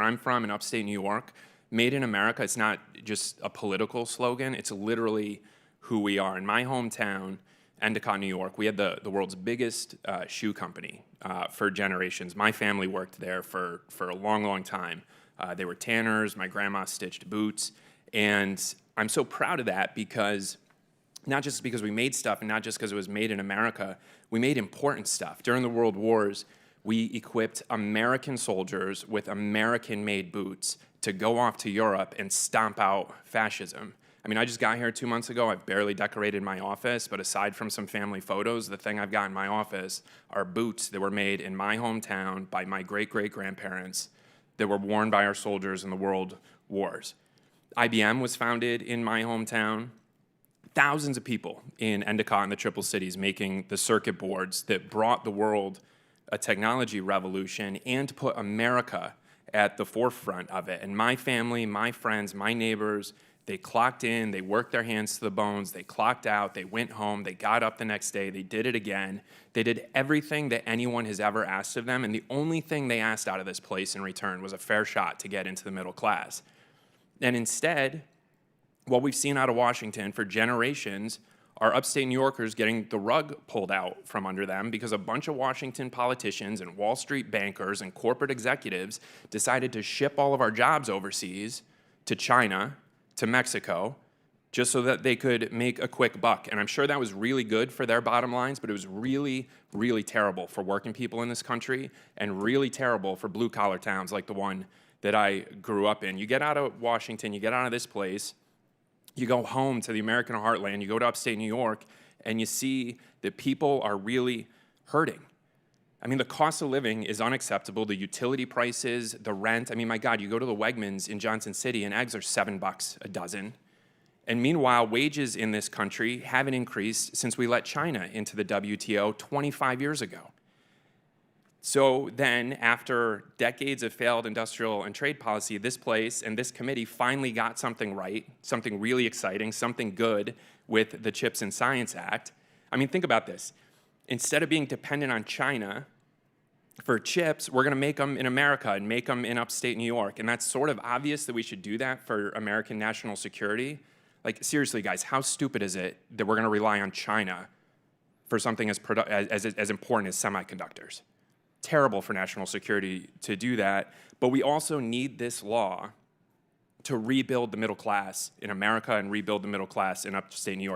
I'm from in upstate New York, Made in America, it's not just a political slogan, it's literally who we are. In my hometown, Endicott, New York, we had the world's biggest shoe company for generations. My family worked there for a long, long time. They were tanners, my grandma stitched boots, and I'm so proud of that because not just because we made stuff and not just because it was made in America, we made important stuff. During the World Wars, we equipped American soldiers with American-made boots to go off to Europe and stomp out fascism. I mean, I just got here 2 months ago. I've barely decorated my office, but aside from some family photos, the thing I've got in my office are boots that were made in my hometown by my great-great-grandparents that were worn by our soldiers in the world wars. IBM was founded in my hometown. Thousands of people in Endicott and the Triple Cities making the circuit boards that brought the world a technology revolution and put America at the forefront of it. And my family, my friends, my neighbors, they clocked in, they worked their hands to the bones, they clocked out, they went home, they got up the next day, they did it again. They did everything that anyone has ever asked of them, and the only thing they asked out of this place in return was a fair shot to get into the middle class. And instead, what we've seen out of Washington for generations are upstate New Yorkers getting the rug pulled out from under them because a bunch of Washington politicians and Wall Street bankers and corporate executives decided to ship all of our jobs overseas to China, to Mexico, just so that they could make a quick buck. And I'm sure that was really good for their bottom lines, but it was really, really terrible for working people in this country and really terrible for blue-collar towns like the one that I grew up in. You get out of Washington, you get out of this place, you go home to the American heartland, you go to upstate New York, and you see that people are really hurting. I mean, the cost of living is unacceptable. The utility prices, the rent. I mean, my God, you go to the Wegmans in Johnson City and eggs are $7 a dozen. And meanwhile, wages in this country haven't increased since we let China into the WTO 25 years ago. So then, after decades of failed industrial and trade policy, this place and this committee finally got something right, something really exciting, something good with the CHIPS and Science Act. I mean, think about this. Instead of being dependent on China for chips, we're going to make them in America and make them in upstate New York. And that's sort of obvious that we should do that for American national security. Like, seriously, guys, how stupid is it that we're going to rely on China for something as important as semiconductors? Terrible for national security to do that. But we also need this law to rebuild the middle class in America and rebuild the middle class in upstate New York.